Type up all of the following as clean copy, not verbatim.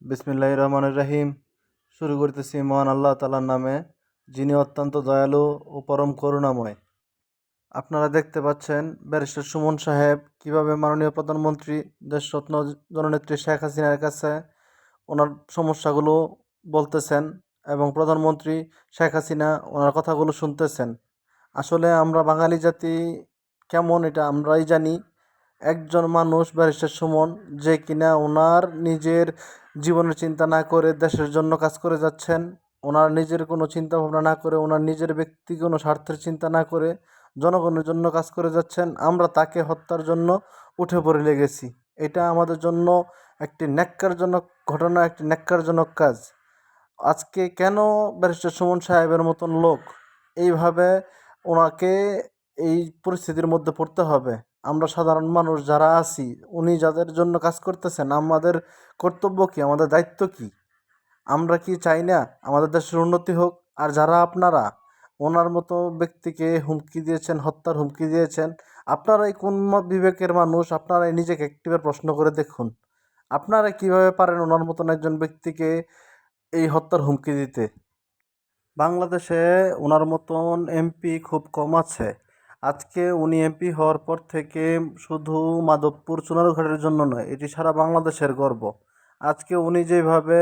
বিসমিল্লাহির রহমানির রহিম। শুরু করতেছি মহান আল্লাহ তাআলার নামে, যিনি অত্যন্ত দয়ালু ও পরম করুণাময়। আপনারা দেখতে পাচ্ছেন ব্যারিস্টার সুমন সাহেব কিভাবে মাননীয় প্রধানমন্ত্রী দেশরত্ন জননেত্রী শেখ হাসিনার কাছে ওনার সমস্যাগুলো বলতেছেন এবং প্রধানমন্ত্রী শেখ হাসিনা ওনার কথাগুলো শুনতেছেন। আসলে আমরা বাঙালি জাতি কেমন এটা আমরাই জানি। একজন মানুষ ব্যারিস্টার সুমন, যে কিনা ওনার নিজের জীবনের চিন্তা না করে দেশের জন্য কাজ করে যাচ্ছেন, ওনার নিজের কোনো চিন্তা ভাবনা না করে, ওনার নিজের ব্যক্তি কোনো স্বার্থের চিন্তা না করে জনগণের জন্য কাজ করে যাচ্ছেন, আমরা তাকে হত্যার জন্য উঠে পড়ে লেগেছি। এটা আমাদের জন্য একটি ন্যাক্কারজনক ঘটনা, একটি ন্যাক্কারজনক কাজ। আজকে কেন ব্যারিস্টার সুমন সাহেবের মতন লোক এইভাবে ওনাকে এই পরিস্থিতির মধ্যে পড়তে হবে? আমরা সাধারণ মানুষ যারা আছি, উনি যাদের জন্য কাজ করতেছেন, আমাদের কর্তব্য কি, আমাদের দায়িত্ব কি? আমরা কি চাই না আমাদের দেশের উন্নতি হোক? আর যারা আপনারা ওনার মতো ব্যক্তিকে হুমকি দিয়েছেন, হত্যার হুমকি দিয়েছেন, আপনারাই কোন বিবেকের মানুষ? আপনারাই নিজেকে একটিবার প্রশ্ন করে দেখুন। আপনারা কিভাবে পারেন ওনার মতন একজন ব্যক্তিকে এই হত্যার হুমকি দিতে? বাংলাদেশে ওনার মতন এমপি খুব কম আছে। আজকে উনি এমপি হওয়ার পর থেকে শুধু মাধবপুর চুনারুঘাটের জন্য নয়, এটি সারা বাংলাদেশের গর্ব। আজকে উনি যেভাবে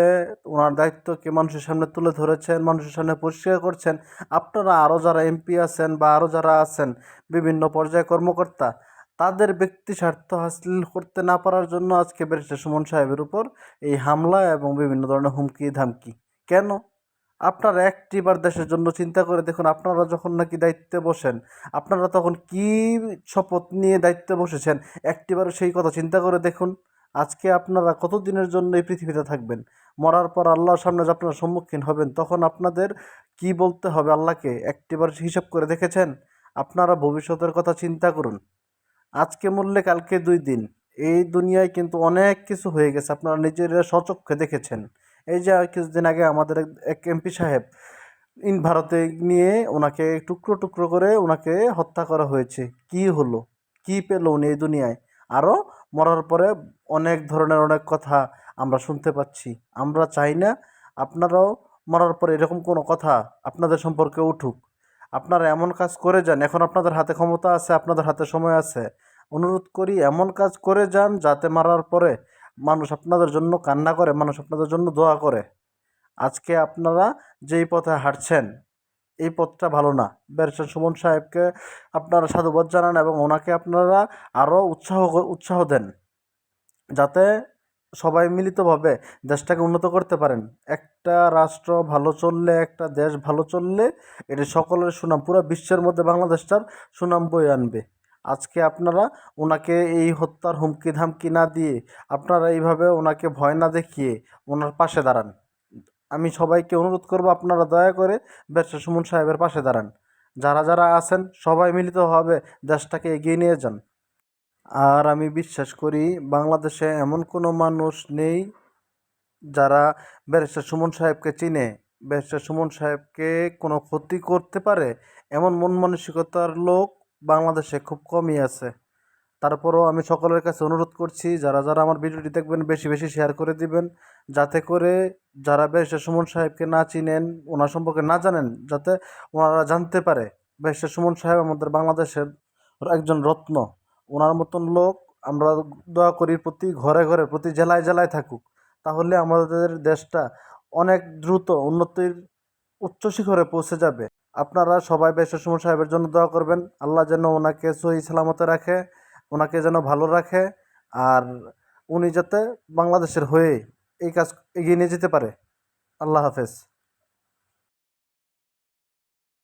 ওনার দায়িত্বকে মানুষের সামনে তুলে ধরেছেন, মানুষের সামনে পরিষ্কার করছেন, আপনারা আরও যারা এমপি আছেন বা আরও যারা আছেন বিভিন্ন পর্যায়ে কর্মকর্তা, তাদের ব্যক্তি স্বার্থ হাসিল করতে না পারার জন্য আজকে ব্যারিস্টার সুমন সাহেবের উপর এই হামলা এবং বিভিন্ন ধরনের হুমকি ধামকি। কেন? আপনারা একটিবার দেশের জন্য চিন্তা করে দেখুন। আপনারা যখন নাকি দায়িত্বে বসেন, আপনারা তখন কি শপথ নিয়ে দায়িত্বে বসেছেন, একটিবার সেই কথা চিন্তা করে দেখুন। আজকে আপনারা কতদিনের জন্য এই পৃথিবীতে থাকবেন? মরার পর আল্লাহর সামনে যে আপনারা সম্মুখীন হবেন, তখন আপনাদের কি বলতে হবে আল্লাহকে, একটিবার হিসাব করে দেখেছেন? আপনারা ভবিষ্যতের কথা চিন্তা করুন। আজকে মরলে কালকে 2 দিন। এই দুনিয়ায় কিন্তু অনেক কিছু হয়ে গেছে, আপনারা নিজেরা স্বচক্ষে দেখেছেন। এই যে কিছুদিন আগে আমাদের এক এমপি সাহেব ভারতে নিয়ে ওনাকে টুকরো টুকরো করে ওনাকে হত্যা করা হয়েছে। কি হলো? কি পেল উনি এই দুনিয়ায়? আরও মরার পরে অনেক ধরনের অনেক কথা আমরা শুনতে পাচ্ছি। আমরা চাই না আপনারাও মরার পরে এরকম কোনো কথা আপনাদের সম্পর্কে উঠুক। আপনারা এমন কাজ করে যান, এখন আপনাদের হাতে ক্ষমতা আছে, আপনাদের হাতে সময় আছে। অনুরোধ করি এমন কাজ করে যান যাতে মারার পরে মানুষ আপনাদের জন্য কান্না করে, মানুষ আপনাদের জন্য দোয়া করে। আজকে আপনারা যেই পথে হাঁটছেন, এই পথটা ভালো না। ব্যারিস্টার সুমন সাহেবকে আপনারা সাধুবাদ জানান এবং ওনাকে আপনারা আরও উৎসাহ দেন, যাতে সবাই মিলিতভাবে দেশটাকে উন্নত করতে পারেন। একটা রাষ্ট্র ভালো চললে, একটা দেশ ভালো চললে এটি সকলের সুনাম, পুরো বিশ্বের মধ্যে বাংলাদেশটার সুনাম বয়ে আনবে। আজকে আপনারা ওনাকে এই হত্যার হুমকি ধামকি না দিয়ে, আপনারা এইভাবে ওনাকে ভয় না দেখিয়ে ওনার পাশে দাঁড়ান। আমি সবাইকে অনুরোধ করব, আপনারা দয়া করে ব্যারিস্টার সুমন সাহেবের পাশে দাঁড়ান। যারা যারা আছেন সবাই মিলিতভাবে দেশটাকে এগিয়ে নিয়ে যান। আর আমি বিশ্বাস করি বাংলাদেশে এমন কোনো মানুষ নেই যারা ব্যারিস্টার সুমন সাহেবকে চিনে, ব্যারিস্টার সুমন সাহেবকে কোনো ক্ষতি করতে পারে, এমন মন মানসিকতার লোক বাংলাদেশে খুব কমই আছে। তারপরও আমি সকলের কাছে অনুরোধ করছি, যারা যারা আমার ভিডিওটি দেখবেন বেশি বেশি শেয়ার করে দিবেন, যাতে করে যারা ব্যারিস্টার সুমন সাহেবকে না চিনেন, ওনার সম্পর্কে না জানেন, যাতে ওনারা জানতে পারে ব্যারিস্টার সুমন সাহেব আমাদের বাংলাদেশের একজন রত্ন। ওনার মতন লোক আমরা দোয়া করি প্রতি ঘরে ঘরে, প্রতি জেলায় জেলায় থাকুক। তাহলে আমাদের দেশটা অনেক দ্রুত উন্নতির উচ্চ শিখরে পৌঁছে যাবে। আপনারা সবাই ব্যারিস্টার সুমন সাহেবের জন্য দোয়া করবেন। আল্লাহ যেন ওনাকে সহি সালামতে রাখে, ওনাকে যেন ভালো রাখে, আর উনি যাতে বাংলাদেশের হয়ে এই কাজ এগিয়ে নিয়ে যেতে পারে। আল্লাহ হাফেজ।